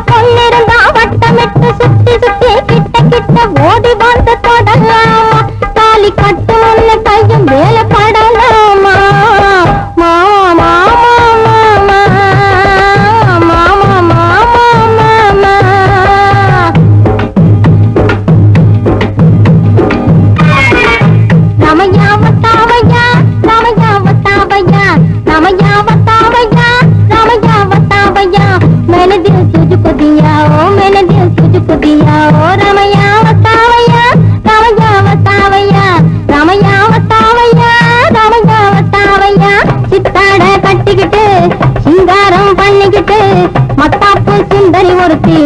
பொண்ணிருந்தா வட்டமிட்டு சுத்தி சுத்தி கிட்ட கிட்ட ஓடி வந்து தொடலாமா தாலி கட்டு முன்ன கையும் வேலை படலாமா மாமா மாமா மாமா மாமா மாமா ரமையா வத்தாவையா ரமையா வத்தாவையா ரமையா வத்தாவையா रमैया बतावैया मैंने दिल तुझको दिया ओ मैंने दिल तुझको दिया ओ रमैया बतावैया रमैया बतावैया रमैया बतावैया रमैया बतावैया சித்தாட கட்டிக்கிட்டு சிங்காரம் பண்ணிக்கிட்டு மத்தாப்பு சுந்தரி ஒருத்தி